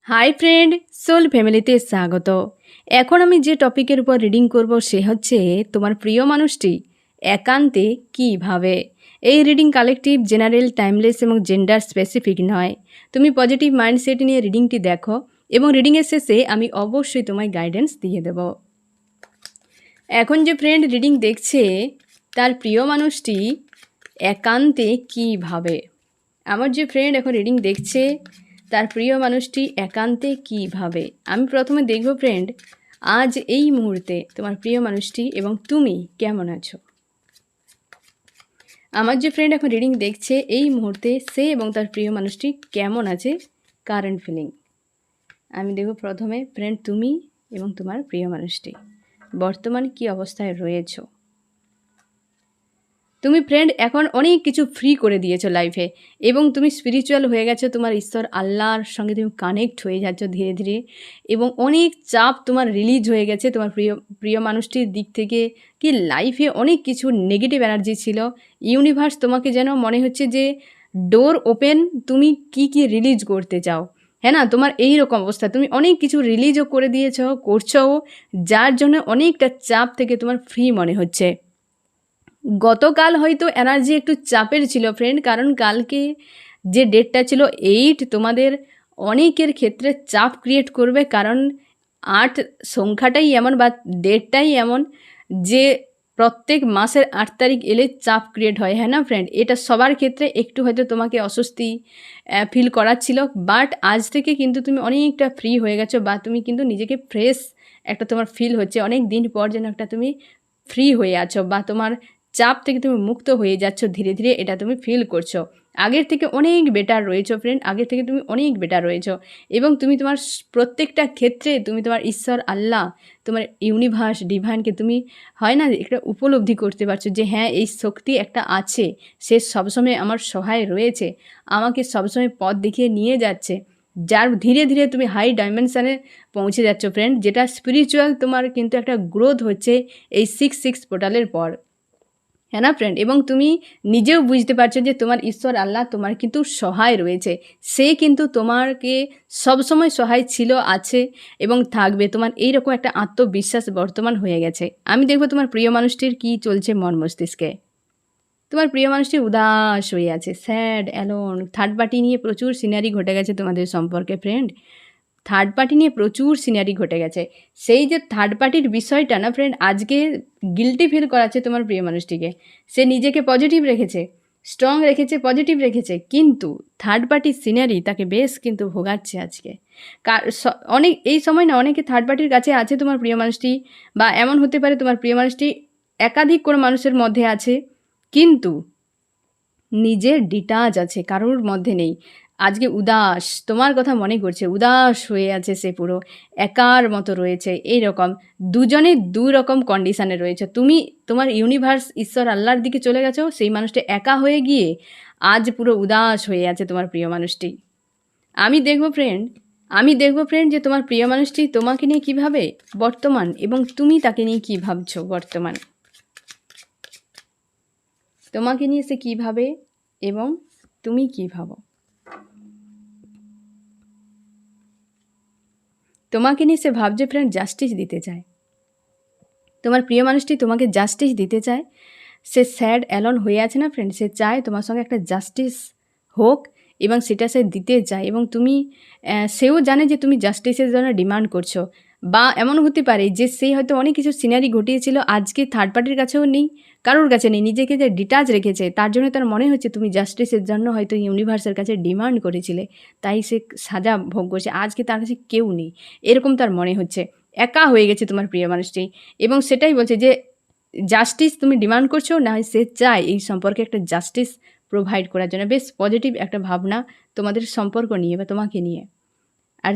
Hi friend, soul ফ্যামিলিতে স্বাগত। এখন আমি যে টপিকের উপর রিডিং করব সে হচ্ছে তোমার প্রিয় মানুষটি একান্তে কী ভাবে। এই রিডিং কালেকটিভ, জেনারেল, টাইমলেস এবং জেন্ডার স্পেসিফিক নয়। তুমি পজিটিভ মাইন্ডসেট নিয়ে রিডিংটি দেখো এবং রিডিংয়ের শেষে আমি অবশ্যই তোমায় গাইডেন্স দিয়ে দেব। এখন যে ফ্রেন্ড রিডিং দেখছে তার প্রিয় মানুষটি একান্তে কী ভাবে। আমার যে ফ্রেন্ড এখন রিডিং দেখছে তার প্রিয় মানুষটি একান্তে কী ভাবে। আমি প্রথমে দেখব ফ্রেন্ড, আজ এই মুহূর্তে তোমার প্রিয় মানুষটি এবং তুমি কেমন আছো। আমার যে ফ্রেন্ড এখন রিডিং দেখছে এই মুহূর্তে সে এবং তার প্রিয় মানুষটি কেমন আছে, কারেন্ট ফিলিং। আমি দেখব প্রথমে ফ্রেন্ড তুমি এবং তোমার প্রিয় মানুষটি বর্তমান কী অবস্থায় রয়েছো। তুমি ফ্রেন্ড এখন অনেক কিছু ফ্রি করে দিয়েছো লাইফে এবং তুমি স্পিরিচুয়াল হয়ে গেছো। তোমার ঈশ্বর আল্লাহর সঙ্গে তুমি কানেক্ট হয়ে যাচ্ছ ধীরে ধীরে এবং অনেক চাপ তোমার রিলিজ হয়ে গেছে তোমার প্রিয় মানুষটির দিক থেকে। কি লাইফে অনেক কিছু নেগেটিভ এনার্জি ছিল, ইউনিভার্স তোমাকে যেন মনে হচ্ছে যে ডোর ওপেন, তুমি কি কি রিলিজ করতে চাও। হ্যাঁ না, তোমার এই রকম অবস্থা, তুমি অনেক কিছু রিলিজও করে দিয়েছো, করছো, যার জন্য অনেকটা চাপ থেকে তোমার ফ্রি মনে হচ্ছে। গতকাল হয়তো এনার্জি একটু চাপের ছিল ফ্রেন্ড, কারণ কালকে যে ডেটটা ছিল 8 তোমাদের অনেকের ক্ষেত্রে চাপ ক্রিয়েট করবে, কারণ 8 সংখ্যাটাই এমন বা ডেটটাই এমন যে প্রত্যেক মাসের 8 তারিখ এলে চাপ ক্রিয়েট হয়। হ্যাঁ না ফ্রেন্ড, এটা সবার ক্ষেত্রে একটু হয়তো তোমাকে অস্বস্তি ফিল করাচ্ছিল, বাট আজ থেকে কিন্তু তুমি অনেকটা ফ্রি হয়ে গেছো বা তুমি কিন্তু নিজেকে ফ্রেশ একটা তোমার ফিল হচ্ছে। অনেক দিন পর যেন একটা তুমি ফ্রি হয়ে আছো বা তোমার চাপ থেকে তুমি মুক্ত হয়ে যাচ্ছ ধীরে ধীরে, এটা তুমি ফিল করছো। আগের থেকে অনেক বেটার রয়েছো ফ্রেন্ড, আগের থেকে তুমি অনেক বেটার রয়েছো এবং তুমি তোমার প্রত্যেকটা ক্ষেত্রে তুমি তোমার ঈশ্বর আল্লাহ, তোমার ইউনিভার্স ডিভাইনকে তুমি হয় না একটা উপলব্ধি করতে পারছো যে হ্যাঁ এই শক্তি একটা আছে, সে সবসময় আমার সহায় রয়েছে, আমাকে সবসময় পথ দেখিয়ে নিয়ে যাচ্ছে, যার ধীরে ধীরে তুমি হাই ডাইমেনশানে পৌঁছে যাচ্ছ ফ্রেন্ড, যেটা স্পিরিচুয়াল তোমার কিন্তু একটা গ্রোথ হচ্ছে এই 6 পোর্টালের পর। হ্যাঁ না ফ্রেন্ড, এবং তুমি নিজেও বুঝতে পারছো যে তোমার ঈশ্বর আল্লাহ তোমার কিন্তু সহায় রয়েছে, সে কিন্তু তোমাকে সবসময় সহায় ছিল, আছে এবং থাকবে। তোমার এইরকম একটা আত্মবিশ্বাস বর্তমান হয়ে গেছে। আমি দেখবো তোমার প্রিয় মানুষটির কী চলছে মন মস্তিষ্কে। তোমার প্রিয় মানুষটি উদাস হয়ে আছে, স্যাড, অ্যালোন। থার্ড পার্টি নিয়ে প্রচুর সিনারি ঘটে গেছে তোমাদের সম্পর্কে ফ্রেন্ড, থার্ড পার্টি নিয়ে প্রচুর সিনারি ঘটে গেছে। সেই যে থার্ড পার্টির বিষয়টা না ফ্রেন্ড আজকে গিল্টি ফিল করাচ্ছে তোমার প্রিয় মানুষটিকে। সে নিজেকে পজিটিভ রেখেছে, স্ট্রং রেখেছে, পজিটিভ রেখেছে, কিন্তু থার্ড পার্টির সিনারি তাকে বেশ কিন্তু ভোগাচ্ছে আজকে। অনেক এই সময় না অনেকে থার্ড পার্টির কাছে আছে তোমার প্রিয় মানুষটি, বা এমন হতে পারে তোমার প্রিয় মানুষটি একাধিক কোনো মানুষের মধ্যে আছে কিন্তু নিজের ডিটাচ আছে, কারোর মধ্যে নেই। আজকে উদাস, তোমার কথা মনে করছে, উদাস হয়ে আছে, সে পুরো একার মতো রয়েছে। এই রকম দুজনে দুই রকম কন্ডিশানে রয়েছে। তুমি তোমার ইউনিভার্স ঈশ্বর আল্লাহর দিকে চলে গেছো, সেই মানুষটা একা হয়ে গিয়ে আজ পুরো উদাস হয়ে আছে তোমার প্রিয় মানুষটি। আমি দেখব ফ্রেন্ড যে তোমার প্রিয় মানুষটি তোমাকে নিয়ে কীভাবে বর্তমান এবং তুমি তাকে নিয়ে কী ভাবছো বর্তমান। তোমাকে নিয়ে সে কী ভাবে এবং তুমি কী ভাবো। তোমাকে নিয়ে সে ভাবছে ফ্রেন্ড জাস্টিস দিতে চায়, তোমার প্রিয় মানুষটি তোমাকে জাস্টিস দিতে চায়। সে স্যাড অ্যালন হয়ে আছে না ফ্রেন্ড, সে চায় তোমার সঙ্গে একটা জাস্টিস হোক এবং সেটা সে দিতে চায়, এবং তুমি সেও জানে যে তুমি জাস্টিসের জন্য ডিমান্ড করছো। বা এমন হতে পারে যে সে হয়তো অনেক কিছু সিনারি ঘটিয়েছিল, আজকে থার্ড পার্টির কাছেও নেই, কারোর কাছে নেই, নিজেকে যে ডিটাচ রেখেছে তার জন্য তার মনে হচ্ছে তুমি জাস্টিসের জন্য হয়তো ইউনিভার্সের কাছে ডিমান্ড করেছিলে, তাই সে সাজা ভোগ করছে। আজকে তার কাছে কেউ নেই, এরকম তার মনে হচ্ছে, একা হয়ে গেছে তোমার প্রিয় মানুষটি, এবং সেটাই বলছে যে জাস্টিস তুমি ডিমান্ড করছো না, সে চায় এই সম্পর্কে একটা জাস্টিস প্রোভাইড করার জন্য। বেশ পজিটিভ একটা ভাবনা তোমাদের সম্পর্ক নিয়ে বা তোমাকে নিয়ে। আর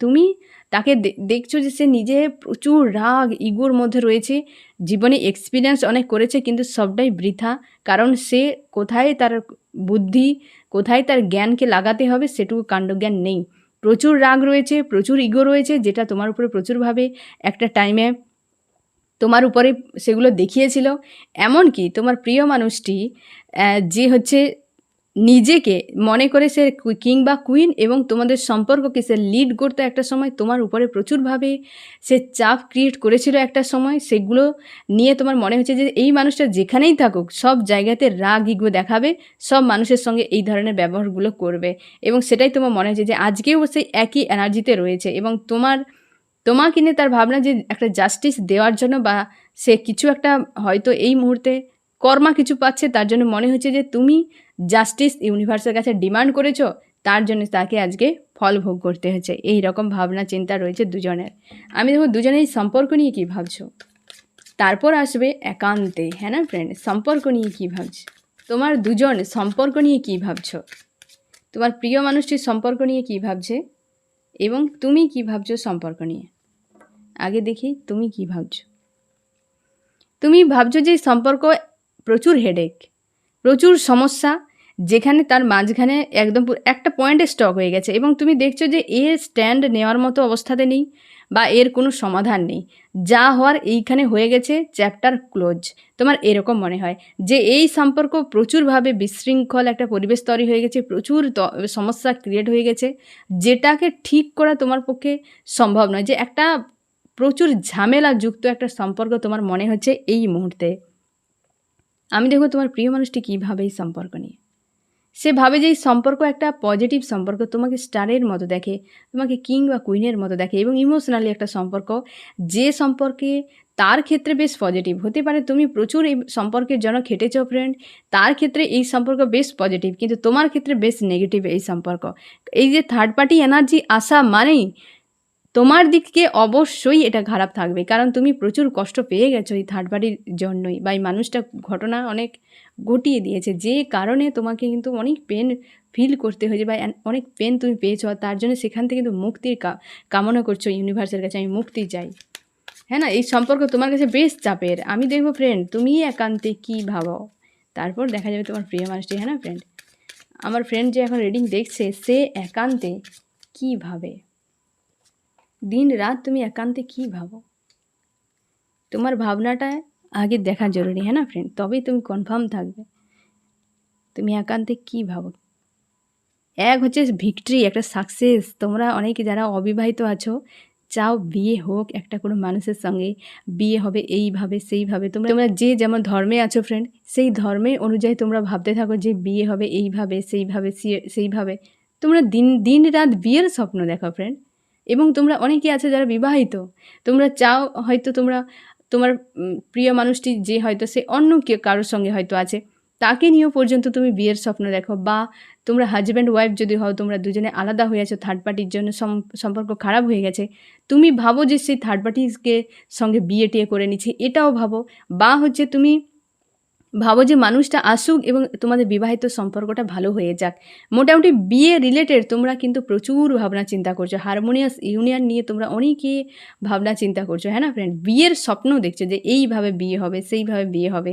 তুমি তাকে দেখছো যে সে নিজে প্রচুর রাগ ইগোর মধ্যে রয়েছে, জীবনে এক্সপিরিয়েন্স অনেক করেছে কিন্তু সবটাই বৃথা, কারণ সে কোথায় তার বুদ্ধি, কোথায় তার জ্ঞানকে লাগাতে হবে সেটুকু কাণ্ডজ্ঞান নেই। প্রচুর রাগ রয়েছে, প্রচুর ইগো রয়েছে, যেটা তোমার উপরে প্রচুরভাবে একটা টাইমে তোমার উপরে সেগুলো দেখিয়েছিল। এমনকি তোমার প্রিয় মানুষটি যে হচ্ছে নিজেকে মনে করে সে কিং বা কুইন এবং তোমাদের সম্পর্ককে সে লিড করতে একটা সময় তোমার উপরে প্রচুরভাবে সে চাপ ক্রিয়েট করেছিল একটা সময়। সেগুলো নিয়ে তোমার মনে হচ্ছে যে এই মানুষটা যেখানেই থাকুক সব জায়গাতে রাগ ইগো দেখাবে, সব মানুষের সঙ্গে এই ধরনের ব্যবহারগুলো করবে, এবং সেটাই তোমার মনে হচ্ছে যে আজকেও সেই একই এনার্জিতে রয়েছে এবং তোমাকে নিয়ে তার ভাবনা যে একটা জাস্টিস দেওয়ার জন্য বা সে কিছু একটা হয়তো এই মুহূর্তে কর্মা কিছু পাচ্ছে, তার জন্য মনে হচ্ছে যে তুমি জাস্টিস ইউনিভার্সের কাছে ডিমান্ড করেছো, তার জন্য তাকে আজকে ফল ভোগ করতে হচ্ছে। এই রকম ভাবনা চিন্তা রয়েছে দুজনের। আমি দেখো দুজনের সম্পর্ক নিয়ে কী ভাবছো, তারপর আসবে একান্তে। হ্যাঁ না ফ্রেন্ড, সম্পর্ক নিয়ে কী ভাবছো, তোমার দুজন সম্পর্ক নিয়ে কী ভাবছো, তোমার প্রিয় মানুষটির সম্পর্ক নিয়ে কী ভাবছে এবং তুমি কী ভাবছো সম্পর্ক নিয়ে। আগে দেখি তুমি কী ভাবছো। তুমি ভাবছো যে সম্পর্ক প্রচুর হেডেক, প্রচুর সমস্যা, যেখানে তার মাঝখানে একদম একটা পয়েন্টে স্টক হয়ে গেছে এবং তুমি দেখছো যে এর স্ট্যান্ড নেওয়ার মতো অবস্থাতে নেই বা এর কোনো সমাধান নেই, যা হওয়ার এইখানে হয়ে গেছে, চ্যাপ্টার ক্লোজ। তোমার এরকম মনে হয় যে এই সম্পর্ক প্রচুরভাবে বিশৃঙ্খল একটা পরিবেশ তৈরি হয়ে গেছে, প্রচুর সমস্যা ক্রিয়েট হয়ে গেছে, যেটাকে ঠিক করা তোমার পক্ষে সম্ভব নয়। যে একটা প্রচুর ঝামেলাযুক্ত একটা সম্পর্ক তোমার মনে হচ্ছে এই মুহূর্তে। আমি দেখো তোমার প্রিয় মানুষটি কী ভাবে এই সম্পর্ক নিয়ে। সে ভাবে যে এই সম্পর্ক একটা পজিটিভ সম্পর্ক, তোমাকে স্টারের মতো দেখে, তোমাকে কিং বা কুইনের মতো দেখে এবং ইমোশনালি একটা সম্পর্ক, যে সম্পর্কে তার ক্ষেত্রে বেশ পজিটিভ হতে পারে। তুমি প্রচুর এই সম্পর্কের জন্য খেটেছো ফ্রেন্ড, তার ক্ষেত্রে এই সম্পর্ক বেশ পজিটিভ, কিন্তু তোমার ক্ষেত্রে বেশ নেগেটিভ এই সম্পর্ক। এই যে থার্ড পার্টি এনার্জি আসা মানেই তোমার দিকে অবশ্যই এটা খারাপ থাকবে, কারণ তুমি প্রচুর কষ্ট পেয়ে গেছো এই থার্ড পার্টির জন্যই, বা এই মানুষটা ঘটনা অনেক ঘটিয়ে দিয়েছে, যে কারণে তোমাকে কিন্তু অনেক পেন ফিল করতে হয়েছে বা অনেক পেন তুমি পেয়েছো। আর তার জন্য সেখান থেকে কিন্তু মুক্তির কামনা করছো ইউনিভার্সের কাছে, আমি মুক্তি চাই। হ্যাঁ না, এই সম্পর্ক তোমার কাছে বেশ চাপের। আমি দেখবো ফ্রেন্ড তুমি একান্তে কী ভাবো, তারপর দেখা যাবে তোমার প্রিয় মানুষটি। হ্যাঁ না ফ্রেন্ড, আমার ফ্রেন্ড যে এখন রিডিং দেখছে সে একান্তে কী ভাবে, দিন রাত তুমি একান্তে কী ভাবো, তোমার ভাবনাটা আগে দেখা জরুরি। হ্যাঁ না ফ্রেন্ড, তবেই তুমি কনফার্ম থাকবে তুমি একান্তে কী ভাবো। এক হচ্ছে ভিক্টরি, একটা সাকসেস। তোমরা অনেকে যারা অবিবাহিত আছো চাও বিয়ে হোক একটা কোনো মানুষের সঙ্গে, বিয়ে হবে এইভাবে সেইভাবে, তোমরা যে যেমন ধর্মে আছো ফ্রেন্ড সেই ধর্মে অনুযায়ী তোমরা ভাবতে থাকো যে বিয়ে হবে এইভাবে সেইভাবে সেইভাবে, তোমরা দিন রাত বিয়ের স্বপ্ন দেখো ফ্রেন্ড। এবং তোমরা অনেকে আছে যারা বিবাহিত, তোমরা চাও হয়তো তোমার প্রিয় মানুষটি যে হয়তো সে অন্য কেউ কারোর সঙ্গে হয়তো আছে, তাকে নিয়েও পর্যন্ত তুমি বিয়ের স্বপ্ন দেখো। বা তোমরা হাজব্যান্ড ওয়াইফ যদি হও, তোমরা দুজনে আলাদা হয়ে আছো, থার্ড পার্টির জন্য সম্পর্ক খারাপ হয়ে গেছে, তুমি ভাবো যে সেই থার্ড পার্টিকে সঙ্গে বিয়ে টিয়ে করে নিচ্ছে, এটাও ভাবো। বা হচ্ছে তুমি ভাবো যে মানুষটা আসুক এবং তোমাদের বিবাহিত সম্পর্কটা ভালো হয়ে যাক। মোটামুটি বিয়ে রিলেটেড তোমরা কিন্তু প্রচুর ভাবনা চিন্তা করছো, হারমোনিয়াস ইউনিয়ন নিয়ে তোমরা অনেকে ভাবনা চিন্তা করছো। হ্যাঁ না ফ্রেন্ড, বিয়ের স্বপ্ন দেখছো যে এইভাবে বিয়ে হবে সেইভাবে বিয়ে হবে,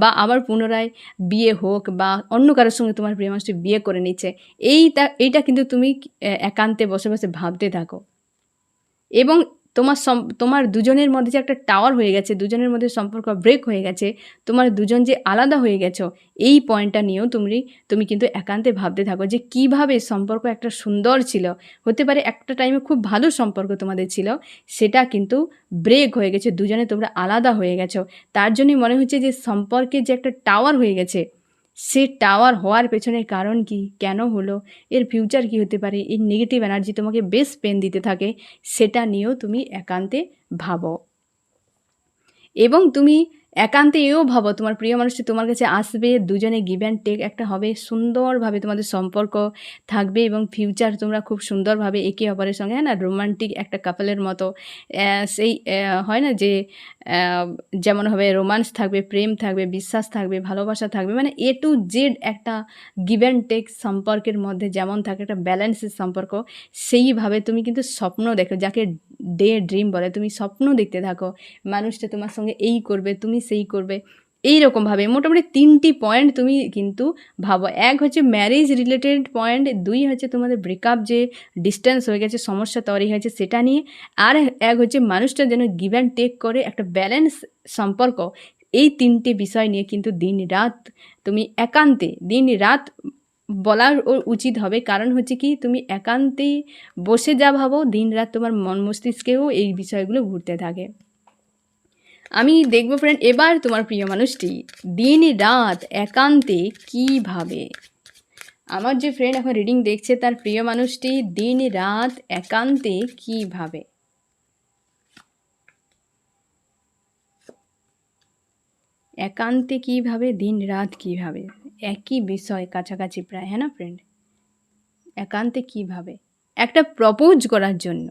বা আবার পুনরায় বিয়ে হোক, বা অন্য কারোর সঙ্গে তোমার প্রিয় মানুষটি বিয়ে করে নিচ্ছে। এইটা কিন্তু তুমি একান্তে বসে বসে ভাবতে থাকো। এবং তোমার দুজনের মধ্যে যে একটা টাওয়ার হয়ে গেছে, দুজনের মধ্যে সম্পর্ক ব্রেক হয়ে গেছে, তোমার দুজন যে আলাদা হয়ে গেছো, এই পয়েন্টটা নিয়েও তুমি কিন্তু একান্তে ভাবতে থাকো যে কিভাবে সম্পর্ক একটা সুন্দর ছিল, হতে পারে একটা টাইমে খুব ভালো সম্পর্ক তোমাদের ছিল, সেটা কিন্তু ব্রেক হয়ে গেছে, দুজনে তোমরা আলাদা হয়ে গেছো। তার জন্যই মনে হচ্ছে যে সম্পর্কে যে একটা টাওয়ার হয়ে গেছে, সে টাওয়ার হওয়ার পেছনের কারণ কি, কেন হলো, এর ফিউচার কি হতে পারে, এই নেগেটিভ এনার্জি তোমাকে বেশ পেন দিতে থাকে, সেটা নিয়েও তুমি একান্তে ভাবো। এবং তুমি একান্তে এও ভাবো তোমার প্রিয় মানুষটি তোমার কাছে আসবে, দুজনে গিভ অ্যান্ড টেক একটা হবে, সুন্দরভাবে তোমাদের সম্পর্ক থাকবে এবং ফিউচার তোমরা খুব সুন্দরভাবে একে অপরের সঙ্গে, হ্যাঁ না, রোমান্টিক একটা কাপলের মতো সেই হয় না যে যেমনভাবে রোমান্স থাকবে, প্রেম থাকবে, বিশ্বাস থাকবে, ভালোবাসা থাকবে, মানে এ টু জেড একটা গিভ অ্যান্ড টেক সম্পর্কের মধ্যে যেমন থাকে একটা ব্যালেন্সের সম্পর্ক, সেইভাবে তুমি কিন্তু স্বপ্ন দেখো, যাকে ডে ড্রিম বলে, তুমি স্বপ্ন দেখতে থাকো মানুষটা তোমার সঙ্গে এই করবে, তুমি সেই করবে, এই রকমভাবে মোটামুটি 3টি পয়েন্ট তুমি কিন্তু ভাবো। এক হচ্ছে ম্যারেজ রিলেটেড পয়েন্ট, 2 হচ্ছে তোমাদের ব্রেকআপ যে ডিস্টেন্স হয়ে গেছে, সমস্যা তৈরি হয়েছে সেটা নিয়ে, আর এক হচ্ছে মানুষটা যেন গিভ অ্যান্ড টেক করে একটা ব্যালেন্স সম্পর্ক। এই 3টে বিষয় নিয়ে কিন্তু দিন রাত তুমি একান্তে দিন রাত বলার ওর উচিত হবে। কারণ হচ্ছে কি, তুমি একান্তেই বসে যা ভাবো, দিনরাত তোমার মন মস্তিষ্কেও এই বিষয়গুলো ঘুরতে থাকে। আমি দেখব ফ্রেন্ড, এবার তোমার প্রিয় মানুষটি দিন রাত একান্তে কী ভাবে। আমার যে ফ্রেন্ড এখন রিডিং দেখছে, তার প্রিয় মানুষটি দিন রাত একান্তে কী ভাবে। একান্তে কীভাবে, দিন রাত কীভাবে, একই বিষয় কাছাকাছি প্রায়, হ্যাঁ না ফ্রেন্ড? একান্তে কীভাবে, একটা প্রপোজ করার জন্য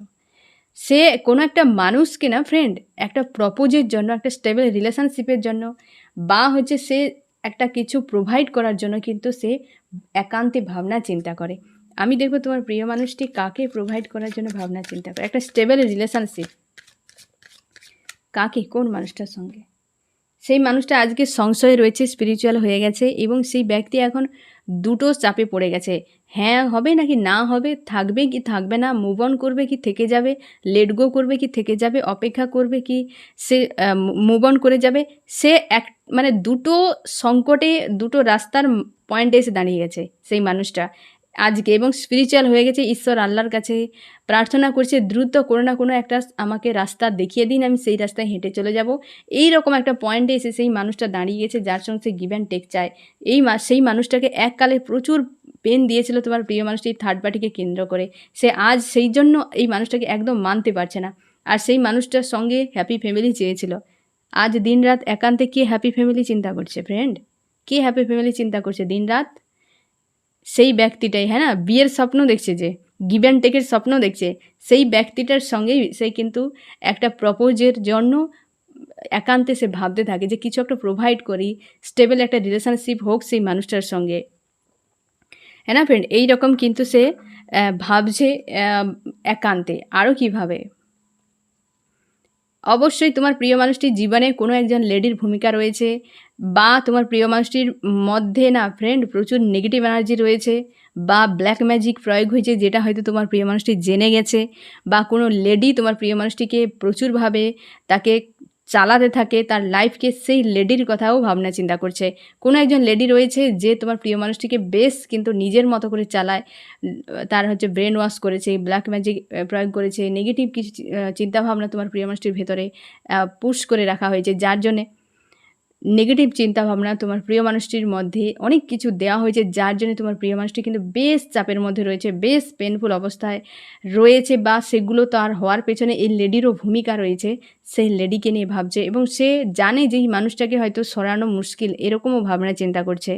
সে কোনো একটা মানুষকে না ফ্রেন্ড, একটা প্রপোজের জন্য, একটা স্টেবল রিলেশনশিপের জন্য, বা হচ্ছে সে একটা কিছু প্রোভাইড করার জন্য কিন্তু সে একান্তে ভাবনা চিন্তা করে। আমি দেখব তোমার প্রিয় মানুষটি কাকে প্রোভাইড করার জন্য ভাবনা চিন্তা করে, একটা স্টেবল রিলেশনশিপ কাকে, কোন মানুষটার সঙ্গে। সেই মানুষটা আজকে সংশয়ে রয়েছে, স্পিরিচুয়াল হয়ে গেছে, এবং সেই ব্যক্তি এখন দুটো চাপে পড়ে গেছে। হ্যাঁ হবে নাকি না হবে, থাকবে কি থাকবে না, মুভ অন করবে কি থেকে যাবে, লেট গো করবে কি থেকে যাবে, অপেক্ষা করবে কি সে মুভ অন করে যাবে। সে এক মানে দুটো সংকটে, দুটো রাস্তার পয়েন্টে এসে দাঁড়িয়ে গেছে সেই মানুষটা আজকে, এবং স্পিরিচুয়াল হয়ে গেছে, ঈশ্বর আল্লাহর কাছে প্রার্থনা করছে, দ্রুত কোনো না কোনো একটা আমাকে রাস্তা দেখিয়ে দিন, আমি সেই রাস্তায় হেঁটে চলে যাব। এই রকম একটা পয়েন্টে এসে সেই মানুষটা দাঁড়িয়ে গেছে, যার সঙ্গে সে গিভ অ্যান্ড টেক চায়। সেই মানুষটাকে এককালে প্রচুর পেন দিয়েছিল তোমার প্রিয় মানুষটি থার্ড পার্টিকে কেন্দ্র করে। সে আজ সেই জন্য এই মানুষটাকে একদম মানতে পারছে না, আর সেই মানুষটার সঙ্গে হ্যাপি ফ্যামিলি চেয়েছিল। আজ দিনরাত একান্তে কে হ্যাপি ফ্যামিলি চিন্তা করছে ফ্রেন্ড? কে হ্যাপি ফ্যামিলি চিন্তা করছে দিনরাত? সেই ব্যক্তিটাই, হ্যাঁ না, বিয়ের স্বপ্ন দেখছে, যে গিভ অ্যান্ড টেকের স্বপ্ন দেখছে, সেই ব্যক্তিটার সঙ্গেই সে কিন্তু একটা প্রপোজের জন্য একান্তে সে ভাবতে থাকে যে কিছু একটা প্রোভাইড করি, স্টেবল একটা রিলেশনশিপ হোক সেই মানুষটার সঙ্গে, হ্যাঁ না ফ্রেন্ড? এই রকম কিন্তু সে ভাবছে একান্তে। আরও কীভাবে, অবশ্যই তোমার প্রিয় মানুষটির জীবনে কোনো একজন লেডির ভূমিকা রয়েছে, বা তোমার প্রিয় মানুষটির মধ্যে না ফ্রেন্ড প্রচুর নেগেটিভ এনার্জি রয়েছে, বা ব্ল্যাক ম্যাজিক প্রয়োগ হয়েছে, যেটা হয়তো তোমার প্রিয় মানুষটি জেনে গেছে, বা কোনো লেডি তোমার প্রিয় মানুষটিকে প্রচুরভাবে তাকে চালাতে থাকে তার লাইফকে, সেই লেডির কথাও ভাবনা চিন্তা করছে। কোনো একজন লেডি রয়েছে যে তোমার প্রিয় মানুষটিকে বেশ কিন্তু নিজের মতো করে চালায়, তার হচ্ছে ব্রেন ওয়াশ করেছে, ব্ল্যাক ম্যাজিক প্রয়োগ করেছে, নেগেটিভ কিছু চিন্তাভাবনা তোমার প্রিয় মানুষটির ভেতরে পুশ করে রাখা হয়েছে, যার জন্যে নেগেটিভ চিন্তাভাবনা তোমার প্রিয় মানুষটির মধ্যে অনেক কিছু দেওয়া হয়েছে, যার জন্য তোমার প্রিয় মানুষটি কিন্তু বেশ চাপের মধ্যে রয়েছে, বেশ পেনফুল অবস্থায় রয়েছে, বা সেগুলো তার হওয়ার পেছনে এই লেডিরও ভূমিকা রয়েছে। সেই লেডিকে নিয়ে ভাবছে, এবং সে জানে যে এই মানুষটাকে হয়তো সরানো মুশকিল, এরকমও ভাবনা চিন্তা করছে।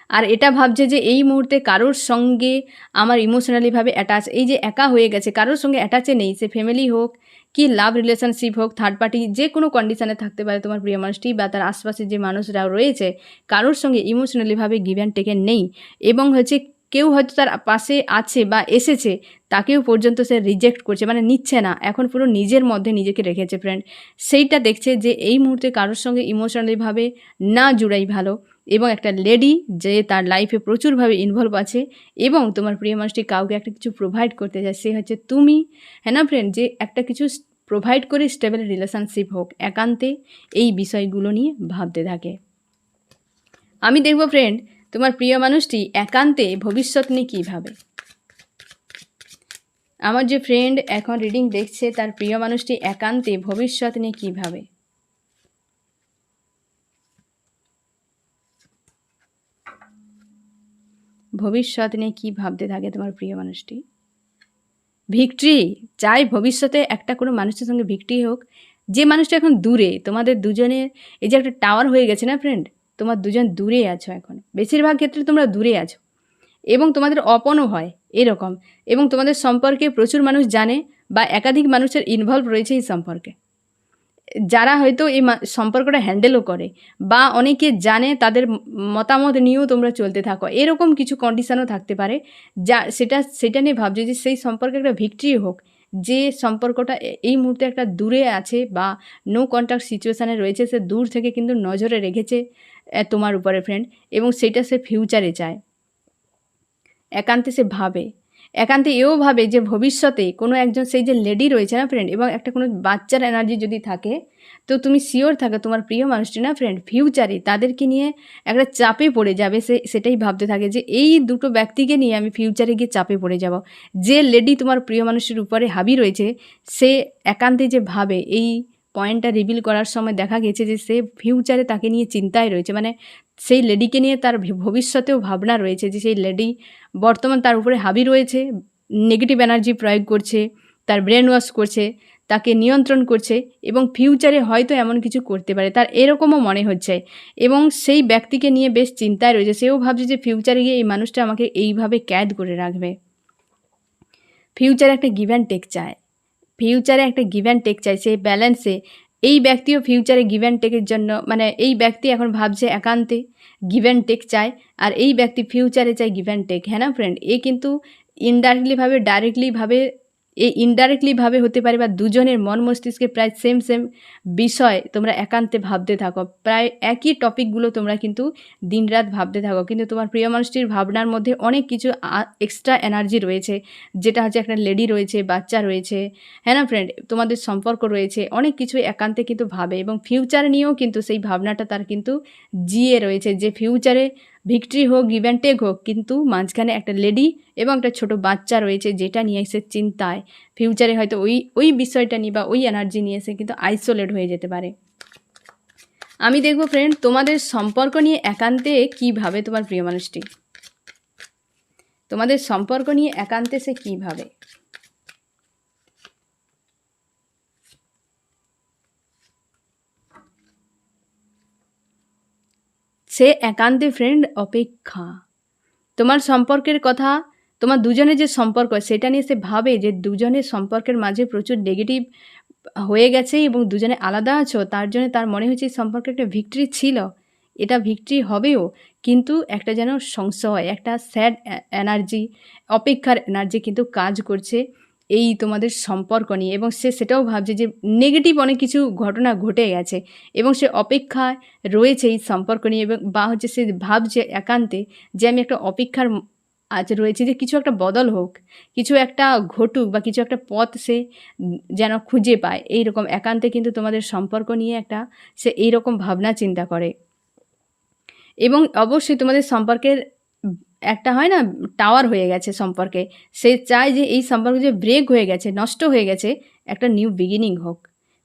আর এটা ভাবছে যে এই মুহূর্তে কারোর সঙ্গে আমার ইমোশনালিভাবে অ্যাটাচ, এই যে একা হয়ে গেছে, কারোর সঙ্গে অ্যাটাচে নেই, সে ফ্যামিলি হোক কি লাভ রিলেশনশিপ হোক, থার্ড পার্টি যে কোনো কন্ডিশানে থাকতে পারে তোমার প্রিয় মানুষটি, বা তার আশপাশে যে মানুষরা রয়েছে কারোর সঙ্গে ইমোশনালিভাবে গিভ অ্যান্ড টেকেন নেই, এবং হচ্ছে কেউ হয়তো তার পাশে আছে বা এসেছে, তাকেও পর্যন্ত সে রিজেক্ট করছে, মানে নিচ্ছে না, এখন পুরো নিজের মধ্যে নিজেকে রেখেছে ফ্রেন্ড। সেইটা দেখছে যে এই মুহূর্তে কারোর সঙ্গে ইমোশনালিভাবে না জুড়াই ভালো, এবং একটা লেডি যে তার লাইফে প্রচুরভাবে ইনভলভ আছে, এবং তোমার প্রিয় মানুষটি কাউকে একটা কিছু প্রোভাইড করতে চায়, সে হচ্ছে তুমি, হ্যাঁ না ফ্রেন্ড? যে একটা কিছু প্রোভাইড করে স্টেবল রিলেশনশিপ হোক, একান্তে এই বিষয়গুলো নিয়ে ভাবতে থাকে। আমি দেখব ফ্রেন্ড তোমার প্রিয় মানুষটি একান্তে ভবিষ্যৎ নিয়ে কী ভাবে। আমার যে ফ্রেন্ড এখন রিডিং দেখছে, তার প্রিয় মানুষটি একান্তে ভবিষ্যৎ নিয়ে কী ভাবে। ভবিষ্যৎ নিয়ে কী ভাবতে থাকে তোমার প্রিয় মানুষটি। ভিক্টরি চাই ভবিষ্যতে, একটা কোনো মানুষের সঙ্গে ভিক্টরি হোক। যে মানুষটা এখন দূরে, তোমাদের দুজনের এই যে একটা টাওয়ার হয়ে গেছে না ফ্রেন্ড, তোমার দুজন দূরে আছো এখন, বেশিরভাগ ক্ষেত্রে তোমরা দূরে আছো, এবং তোমাদের অপনও হয় এরকম, এবং তোমাদের সম্পর্কে প্রচুর মানুষ জানে, বা একাধিক মানুষের ইনভলভ রয়েছে এই সম্পর্কে, যারা হয়তো এই সম্পর্কটা হ্যান্ডেলও করে, বা অনেকে জানে, তাদের মতামত নিয়েও তোমরা চলতে থাকো, এরকম কিছু কন্ডিশনও থাকতে পারে, যা সেটা নিয়ে ভাবছো যে সেই সম্পর্কে একটা ভিক্টরি হোক, যে সম্পর্কটা এই মুহূর্তে একটা দূরে আছে, বা নো কন্ট্যাক্ট সিচুয়েশানে রয়েছে, সে দূর থেকে কিন্তু নজরে রেখেছে তোমার উপরে ফ্রেন্ড, এবং সেটা সে ফিউচারে চায়, একান্তে সে ভাবে। একান্তে এও ভাবে যে ভবিষ্যতে কোনো একজন সেই যে লেডি রয়েছে না ফ্রেন্ড, এবং একটা কোনো বাচ্চার এনার্জি যদি থাকে, তো তুমি শিওর থাকো তোমার প্রিয় মানুষটি না ফ্রেন্ড ফিউচারে তাদেরকে নিয়ে একটা চাপে পড়ে যাবে। সেটাই ভাবতে থাকে যে এই দুটো ব্যক্তিকে নিয়ে আমি ফিউচারে গিয়ে চাপে পড়ে যাব। যে লেডি তোমার প্রিয় মানুষের উপরে হাবি রয়েছে, সে একান্তে যে ভাবে, এই পয়েন্টটা রিভিল করার সময় দেখা গেছে যে সে ফিউচারে তাকে নিয়ে চিন্তায় রয়েছে, মানে সেই লেডিকে নিয়ে তার ভবিষ্যতেও ভাবনা রয়েছে যে সেই লেডি বর্তমান তার উপরে হাবি রয়েছে, নেগেটিভ এনার্জি প্রয়োগ করছে, তার ব্রেন ওয়াশ করছে, তাকে নিয়ন্ত্রণ করছে, এবং ফিউচারে হয়তো এমন কিছু করতে পারে, তার এরকমও মনে হচ্ছে। এবং সেই ব্যক্তিকে নিয়ে বেশ চিন্তায় রয়েছে, সেও ভাবছে যে ফিউচারে গিয়ে এই মানুষটা আমাকে এইভাবে ক্যাদ করে রাখবে। ফিউচারে একটা গিভ অ্যান্ড টেক চায়, ফিউচারে একটা গিভ অ্যান্ড টেক চাই, সেই ব্যালেন্সে এই ব্যক্তিও ফিউচারে গিভ অ্যান্ড টেকের জন্য, মানে এই ব্যক্তি এখন ভাবছে একান্তে গিভ অ্যান্ড টেক চায়, আর এই ব্যক্তি ফিউচারে চায় গিভ অ্যান্ড টেক। হ্যাঁ না ফ্রেন্ড, এ কিন্তু ইনডাইরেক্টলিভাবে ডাইরেক্টলিভাবে, ইনডাইরেক্টলিভাবে হতে পারে, বা দুজনের মন মস্তিষ্কে প্রায় সেম সেম বিষয় তোমরা একান্তে ভাবতে থাকো, প্রায় একই টপিকগুলো তোমরা কিন্তু দিনরাত ভাবতে থাকো, কিন্তু তোমার প্রিয় মানুষটির ভাবনার মধ্যে অনেক কিছু এক্সট্রা এনার্জি রয়েছে, যেটা হচ্ছে একটা লেডি রয়েছে, বাচ্চা রয়েছে, হ্যাঁ না ফ্রেন্ড, তোমাদের সম্পর্ক রয়েছে, অনেক কিছু একান্তে কিন্তু ভাবে, এবং ফিউচার নিয়েও কিন্তু সেই ভাবনাটা তার কিন্তু জিয়ে রয়েছে, যে ফিউচারে ভিক্টরি হোক, গিভ অ্যান্ড টেক হোক, কিন্তু মাঝখানে একটা লেডি এবং একটা ছোট বাচ্চা রয়েছে, যেটা নিয়ে সে চিন্তায়, ফিউচারে হয়তো ওই বিষয়টা নিয়ে বা ওই এনার্জি নিয়ে সে কিন্তু আইসোলেট হয়ে যেতে পারে। আমি দেখবো ফ্রেন্ড তোমাদের সম্পর্ক নিয়ে একান্তে কী ভাবে তোমার প্রিয় মানুষটি, তোমাদের সম্পর্ক নিয়ে একান্তে সে কী ভাবে। সে একান্তে ফ্রেন্ড অপেক্ষা, তোমার সম্পর্কের কথা, তোমার দুজনের যে সম্পর্ক সেটা নিয়ে সে ভাবে যে দুজনের সম্পর্কের মাঝে প্রচুর নেগেটিভ হয়ে গেছে, এবং দুজনে আলাদা আছো, তার জন্য তার মনে হচ্ছে এই সম্পর্কে একটা ভিক্টরি ছিল, এটা ভিক্টরি হবেও, কিন্তু একটা যেন সংশয়, একটা স্যাড এনার্জি, অপেক্ষার এনার্জি কিন্তু কাজ করছে এই তোমাদের সম্পর্ক নিয়ে, এবং সে সেটাও ভাবছে যে নেগেটিভ অনেক কিছু ঘটনা ঘটে গেছে, এবং সে অপেক্ষায় রয়েছে এই সম্পর্ক নিয়ে, এবং বা হচ্ছে সে ভাবছে একান্তে যে আমি একটা অপেক্ষার আজ রয়েছে যে কিছু একটা বদল হোক, কিছু একটা ঘটুক, বা কিছু একটা পথ সে যেন খুঁজে পায়, এইরকম একান্তে কিন্তু তোমাদের সম্পর্ক নিয়ে একটা সে এইরকম ভাবনা চিন্তা করে। এবং অবশ্যই তোমাদের সম্পর্কের একটা হয় না টাওয়ার হয়ে গেছে সম্পর্কে, সে চায় যে এই সম্পর্ক যে ব্রেক হয়ে গেছে, নষ্ট হয়ে গেছে, একটা নিউ বিগিনিং হোক,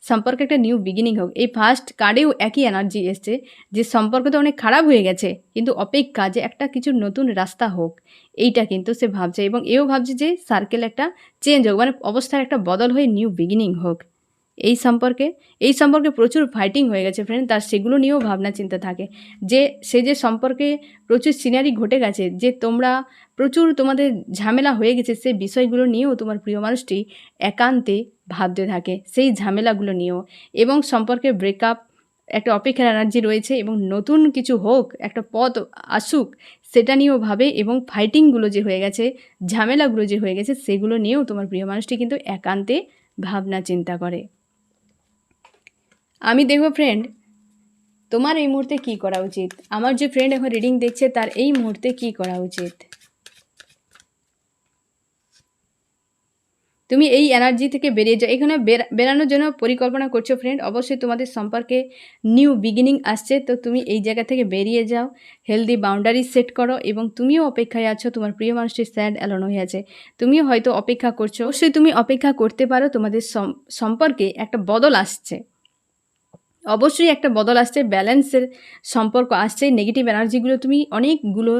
সম্পর্কে একটা নিউ বিগিনিং হোক। এই ফার্স্ট কার্ডেও একই এনার্জি এসছে যে সম্পর্ক তো অনেক খারাপ হয়ে গেছে, কিন্তু অপেক্ষা যে একটা কিছু নতুন রাস্তা হোক, এইটা কিন্তু সে ভাবছে, এবং এও ভাবছে যে সার্কেল একটা চেঞ্জ হোক, মানে অবস্থার একটা বদল হয়ে নিউ বিগিনিং হোক। এই সম্পর্কে প্রচুর ফাইটিং হয়ে গেছে ফ্রেন্ড, তার সেগুলো নিয়েও ভাবনা চিন্তা থাকে, যে সে যে সম্পর্কে প্রচুর সিনারি ঘটে গেছে, যে তোমরা প্রচুর তোমাদের ঝামেলা হয়ে গেছে, সেই বিষয়গুলো নিয়েও তোমার প্রিয় মানুষটি একান্তে ভাবতে থাকে, সেই ঝামেলাগুলো নিয়েও, এবং সম্পর্কে ব্রেকআপ একটা অপেক্ষার এনার্জি রয়েছে, এবং নতুন কিছু হোক, একটা পথ আসুক, সেটা নিয়েও ভাবে, এবং ফাইটিংগুলো যে হয়ে গেছে, ঝামেলাগুলো যে হয়ে গেছে, সেগুলো নিয়েও তোমার প্রিয় মানুষটি কিন্তু একান্তে ভাবনা চিন্তা করে। আমি দেখব ফ্রেন্ড তোমার এই মুহূর্তে কী করা উচিত, আমার যে ফ্রেন্ড এখন রিডিং দেখছে তার এই মুহূর্তে কী করা উচিত। তুমি এই এনার্জি থেকে বেরিয়ে যাও, এখানে বেরানোর জন্য পরিকল্পনা করছো ফ্রেন্ড, অবশ্যই তোমাদের সম্পর্কে নিউ বিগিনিং আসছে, তো তুমি এই জায়গা থেকে বেরিয়ে যাও, হেলদি বাউন্ডারি সেট করো, এবং তুমিও অপেক্ষায় আছো, তোমার প্রিয় মানুষটি স্যাড অ্যালোন হয়ে আছে, তুমিও হয়তো অপেক্ষা করছো, অবশ্যই তুমি অপেক্ষা করতে পারো, তোমাদের সম্পর্কে একটা বদল আসছে, অবশ্যই একটা বদল আসছে, ব্যালেন্সের সম্পর্ক আসছে, নেগেটিভ এনার্জিগুলো তুমি অনেকগুলো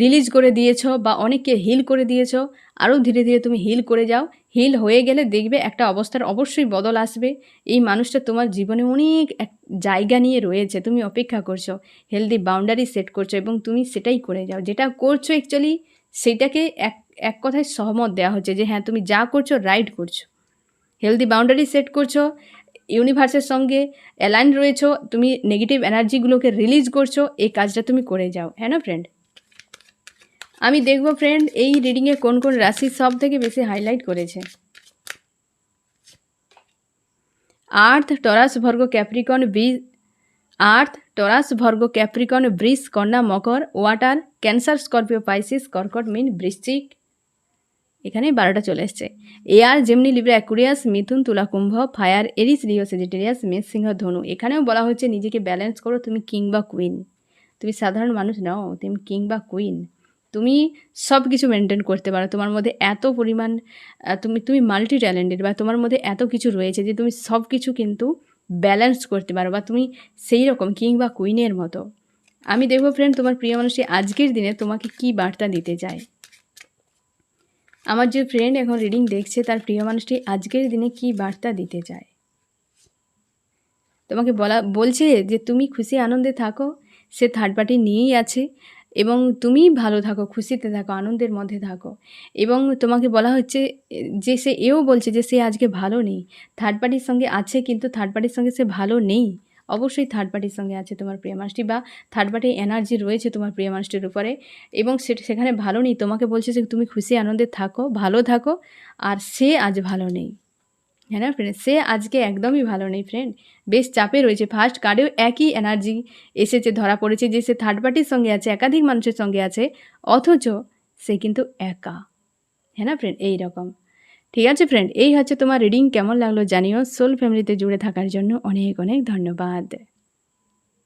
রিলিজ করে দিয়েছো, বা অনেককে হিল করে দিয়েছো, আরও ধীরে ধীরে তুমি হিল করে যাও, হিল হয়ে গেলে দেখবে একটা অবস্থার অবশ্যই বদল আসবে, এই মানুষটা তোমার জীবনে অনেক এক জায়গা নিয়ে রয়েছে, তুমি অপেক্ষা করছো, হেলদি বাউন্ডারি সেট করছো, এবং তুমি সেটাই করে যাও, যেটা করছো অ্যাকচুয়ালি সেটাকে এক কথায় সহমত দেওয়া হচ্ছে, যে হ্যাঁ তুমি যা করছো রাইট করছো, হেলদি বাউন্ডারি সেট করছো, ইউনিভার্সের সঙ্গে অ্যালাইন রয়েছো, তুমি নেগেটিভ এনার্জিগুলোকে রিলিজ করছো, এই কাজটা তুমি করে যাও, হ্যাঁ না ফ্রেন্ড। আমি দেখব ফ্রেন্ড এই রিডিংয়ে কোন কোন রাশি সব থেকে বেশি হাইলাইট করেছে। আর্থ, টরাস, ভর্গ, ক্যাপ্রিকন, বৃষ, কন্যা, মকর, ওয়াটার, ক্যান্সার, স্করপিও, পাইসিস, কর্কট, মীন, বৃশ্চিক, এখানে 12টা চলে এসছে। এয়ার, জেমিনি, লিব্রা, অ্যাকুরিয়াস, মিথুন, তুলা, কুম্ভ, ফায়ার, এরিস, লিও, সেজিটেরিয়াস, মেষ, সিংহ, ধনু। এখানেও বলা হচ্ছে নিজেকে ব্যালেন্স করো, তুমি কিং বা কুইন। তুমি সাধারণ মানুষ নাও, তুমি কিং বা কুইন। তুমি সব কিছু মেনটেন করতে পারো, তোমার মধ্যে এত পরিমাণ তুমি মাল্টি ট্যালেন্টেড, বা তোমার মধ্যে এত কিছু রয়েছে যে তুমি সব কিছু কিন্তু ব্যালেন্স করতে পারো, বা তুমি সেই রকম কিং বা কুইনের মতো। আমি দেখবো ফ্রেন্ড তোমার প্রিয় মানুষটি আজকের দিনে তোমাকে কি বার্তা দিতে চায়। আমার যে ফ্রেন্ড এখন রিডিং দেখছে তার প্রিয় মানুষটি আজকের দিনে কি বার্তা দিতে চায়। তোমাকে বলছে যে তুমি খুশি আনন্দে থাকো, সে থার্ড পার্টি নিয়েই আছে, এবং তুমি ভালো থাকো, খুশিতে থাকো, আনন্দের মধ্যে থাকো। এবং তোমাকে বলা হচ্ছে যে সে এও বলছে যে সে আজকে ভালো নেই, থার্ড পার্টির সঙ্গে আছে, কিন্তু থার্ড পার্টির সঙ্গে সে ভালো নেই। অবশ্যই থার্ড পার্টির সঙ্গে আছে তোমার প্রিয় মানুষটি, বা থার্ড পার্টির এনার্জি রয়েছে তোমার প্রিয় মানুষটির উপরে, এবং সেখানে ভালো নেই। তোমাকে বলছে যে তুমি খুশি আনন্দে থাকো, ভালো থাকো, আর সে আজ ভালো নেই। হ্যাঁ না ফ্রেন্ড, সে আজকে একদমই ভালো নেই ফ্রেন্ড, বেশ চাপে রয়েছে। ফার্স্ট কার্ডেও একই এনার্জি এসেছে, ধরা পড়েছে যে সে থার্ড পার্টির সঙ্গে আছে, একাধিক মানুষের সঙ্গে আছে, অথচ সে কিন্তু একা। হ্যাঁ না ফ্রেন্ড, এই রকম। ঠিক আছে ফ্রেন্ড, এই হচ্ছে তোমার রিডিং। কেমন লাগলো জানিও। সোল ফ্যামিলিতে জুড়ে থাকার জন্য অনেক অনেক ধন্যবাদ।